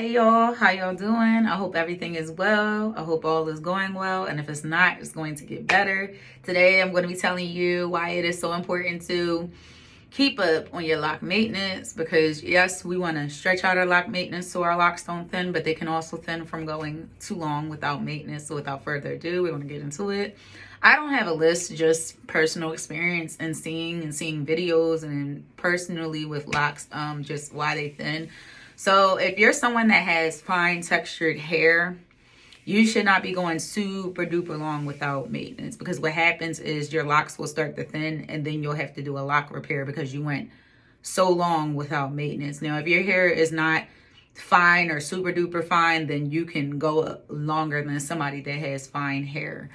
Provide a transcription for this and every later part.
Hey y'all, how y'all doing? I hope everything is well. I hope all is going well. And if it's not, it's going to get better. Today, I'm going to be telling you why it is so important to keep up on your lock maintenance because yes, we want to stretch out our lock maintenance so our locks don't thin, but they can also thin from going too long without maintenance. So without further ado, we're going to get into it. I don't have a list, just personal experience and seeing videos and personally with locks, just why they thin. So if you're someone that has fine textured hair, you should not be going super duper long without maintenance, because what happens is your locks will start to thin and then you'll have to do a lock repair because you went so long without maintenance. Now, if your hair is not fine or super duper fine, then you can go longer than somebody that has fine hair.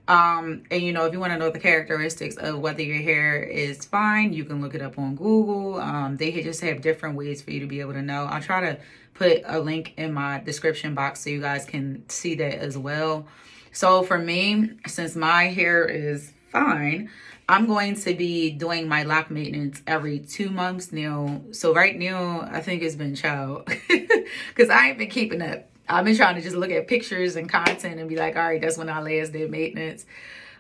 And if you want to know the characteristics of whether your hair is fine, you can look it up on Google. They just have different ways for you to be able to know. I'll try to put a link in my description box so you guys can see that as well. So for me, since my hair is fine, I'm going to be doing my lock maintenance every 2 months now. So right now, I think it's been child because I ain't been keeping up. I've been trying to just look at pictures and content and be like, all right, that's when I last did maintenance.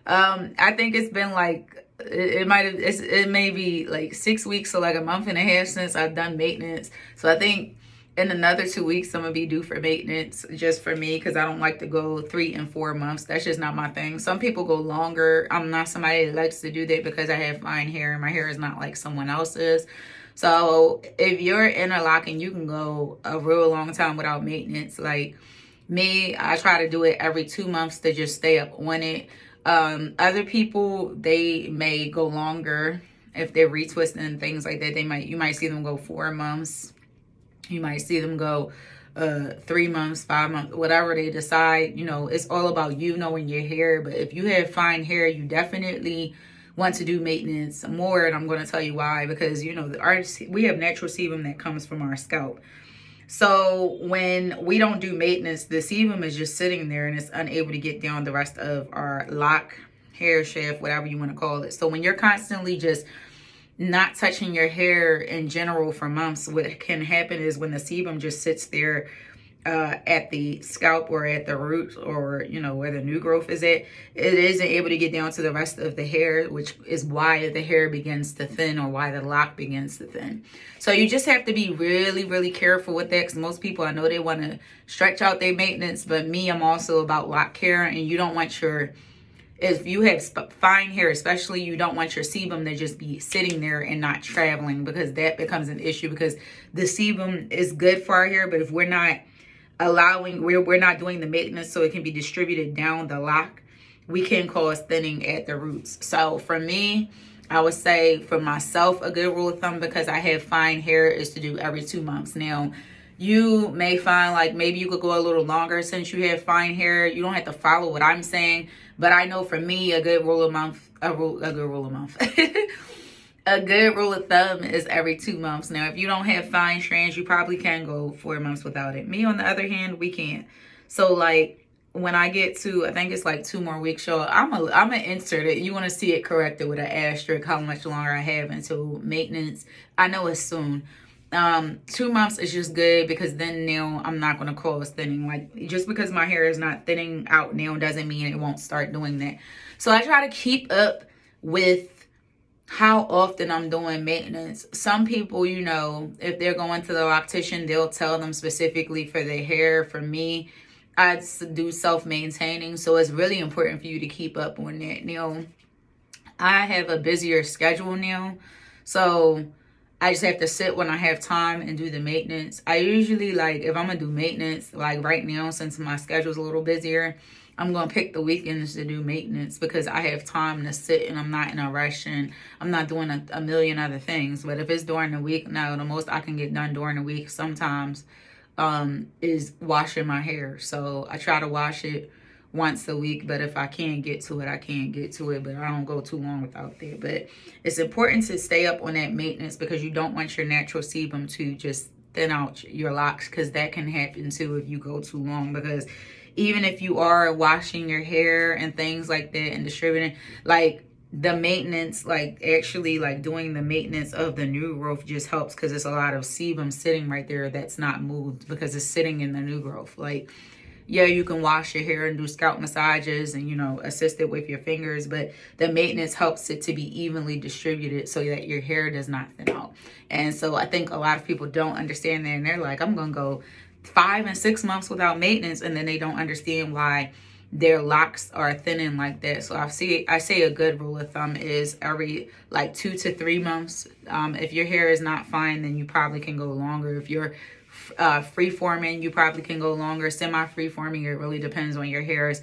I think it's been like, it may be like 6 weeks, so like a month and a half since I've done maintenance. So I think in another 2 weeks, I'm going to be due for maintenance just for me because I don't like to go 3 and 4 months. That's just not my thing. Some people go longer. I'm not somebody that likes to do that because I have fine hair and my hair is not like someone else's. So if you're interlocking, you can go a real long time without maintenance. Like me, I try to do it every 2 months to just stay up on it. Other people, they may go longer if they're retwisting and things like that. You might see them go 4 months. You might see them go 3 months, 5 months, whatever they decide. It's all about you knowing your hair. But if you have fine hair, you definitely want to do maintenance more, and I'm going to tell you why. Because we have natural sebum that comes from our scalp. So when we don't do maintenance, the sebum is just sitting there and it's unable to get down the rest of our lock, hair shaft, whatever you want to call it. So when you're constantly just not touching your hair in general for months, what can happen is when the sebum just sits there at the scalp or at the roots or where the new growth is at, it isn't able to get down to the rest of the hair, which is why the hair begins to thin or why the lock begins to thin. So you just have to be really, really careful with that, because most people, I know they want to stretch out their maintenance, but me, I'm also about lock care. And you don't want if you have fine hair especially, you don't want your sebum to just be sitting there and not traveling, because that becomes an issue. Because the sebum is good for our hair, but if we're not doing the maintenance so it can be distributed down the lock, we can cause thinning at the roots. So for me, I would say for myself, a good rule of thumb, because I have fine hair, is to do every 2 months. Now, you may find like maybe you could go a little longer since you have fine hair. You don't have to follow what I'm saying, but I know for me, a good rule of a good rule of thumb is every 2 months. Now, if you don't have fine strands, you probably can go 4 months without it. Me, on the other hand, we can't. So like when I get to, I think it's like 2 more weeks, y'all, I'm gonna insert it. You want to see it corrected with an asterisk, how much longer I have until maintenance. I know it's soon. 2 months is just good, because then now I'm not going to cause thinning. Like, just because my hair is not thinning out now doesn't mean it won't start doing that. So I try to keep up with how often I'm doing maintenance. Some people, if they're going to the loctician, they'll tell them specifically for their hair. For me, I do self-maintaining, so it's really important for you to keep up on that. Now, I have a busier schedule now, so I just have to sit when I have time and do the maintenance. I usually, like, if I'm going to do maintenance, like right now, since my schedule's a little busier, I'm going to pick the weekends to do maintenance, because I have time to sit and I'm not in a rush and I'm not doing a million other things. But if it's during the week, no, the most I can get done during the week sometimes is washing my hair. So I try to wash it once a week, but if I can't get to it, I can't get to it, but I don't go too long without that. But it's important to stay up on that maintenance, because you don't want your natural sebum to just thin out your locks, because that can happen too if you go too long. Because even if you are washing your hair and things like that and distributing, like the maintenance, like actually like doing the maintenance of the new growth just helps, because it's a lot of sebum sitting right there that's not moved because it's sitting in the new growth. Like, yeah, you can wash your hair and do scalp massages and, you know, assist it with your fingers, but the maintenance helps it to be evenly distributed so that your hair does not thin out. And so I think a lot of people don't understand that, and they're like, I'm gonna go 5 and 6 months without maintenance, and then they don't understand why their locks are thinning like that. So I say a good rule of thumb is every like 2 to 3 months. If your hair is not fine, then you probably can go longer. If you're free forming, you probably can go longer. Semi free forming, it really depends on your hair's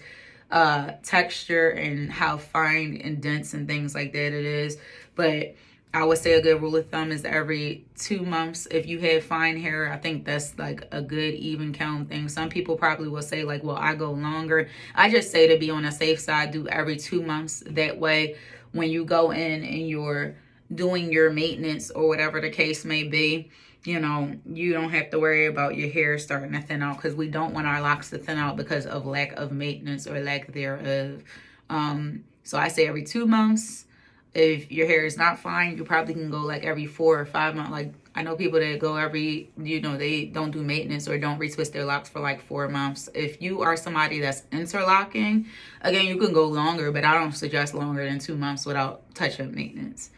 texture and how fine and dense and things like that it is. But I would say a good rule of thumb is every 2 months. If you have fine hair, I think that's like a good even count thing. Some people probably will say like, well, I go longer. I just say to be on the safe side, do every 2 months. That way, when you go in and you're doing your maintenance or whatever the case may be, you know, you don't have to worry about your hair starting to thin out, because we don't want our locks to thin out because of lack of maintenance or lack thereof. So I say every 2 months. If your hair is not fine, you probably can go like every 4 or 5 months. Like, I know people that go every, you know, they don't do maintenance or don't retwist their locks for like 4 months. If you are somebody that's interlocking, again, you can go longer, but I don't suggest longer than 2 months without touch-up maintenance.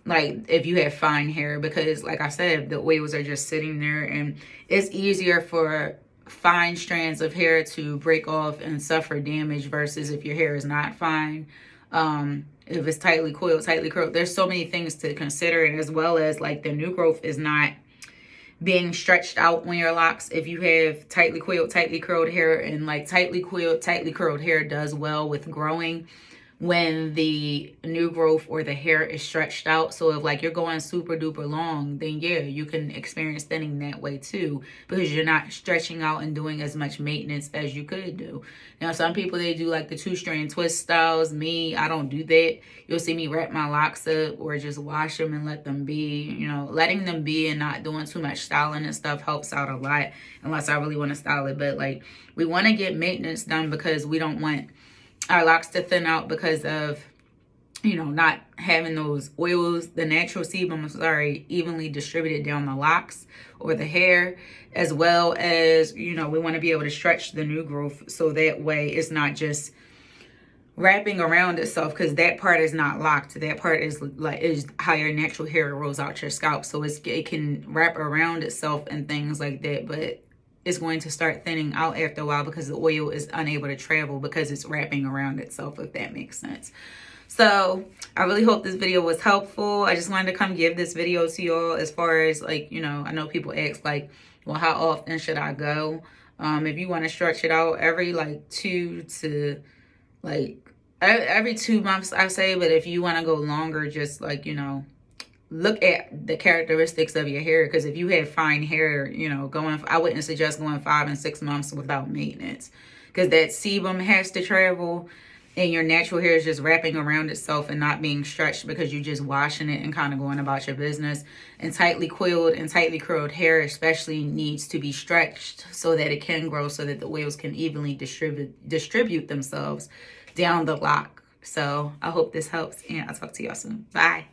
Like, if you have fine hair, because like I said, the oils are just sitting there, and it's easier for fine strands of hair to break off and suffer damage versus if your hair is not fine. If it's tightly coiled, tightly curled, there's so many things to consider, and as well as like the new growth is not being stretched out on your locks. If you have tightly coiled, tightly curled hair, and like tightly coiled, tightly curled hair does well with growing when the new growth or the hair is stretched out. So if like you're going super duper long, then yeah, you can experience thinning that way too, because you're not stretching out and doing as much maintenance as you could do. Now, some people, they do like the 2-strand twist styles. Me, I don't do that. You'll see me wrap my locks up or just wash them and let them be. You know, letting them be and not doing too much styling and stuff helps out a lot, unless I really want to style it. But like, we want to get maintenance done because we don't want our locks to thin out because of, you know, not having those oils, the natural sebum, evenly distributed down the locks or the hair, as well as, you know, we want to be able to stretch the new growth so that way it's not just wrapping around itself, because that part is not locked. That part is like is how your natural hair rolls out your scalp, so it can wrap around itself and things like that, but it's going to start thinning out after a while because the oil is unable to travel because it's wrapping around itself, if that makes sense. So I really hope this video was helpful. I just wanted to come give this video to y'all, as far as like, you know, I know people ask like, well, how often should I go? If you want to stretch it out, every like 2 to like every 2 months, I say. But if you want to go longer, just like, you know, look at the characteristics of your hair, because if you have fine hair, you know, I wouldn't suggest going 5 and 6 months without maintenance, because that sebum has to travel and your natural hair is just wrapping around itself and not being stretched because you're just washing it and kind of going about your business. And tightly coiled and tightly curled hair especially needs to be stretched so that it can grow, so that the oils can evenly distribute themselves down the lock. So I hope this helps, and I'll talk to y'all soon. Bye.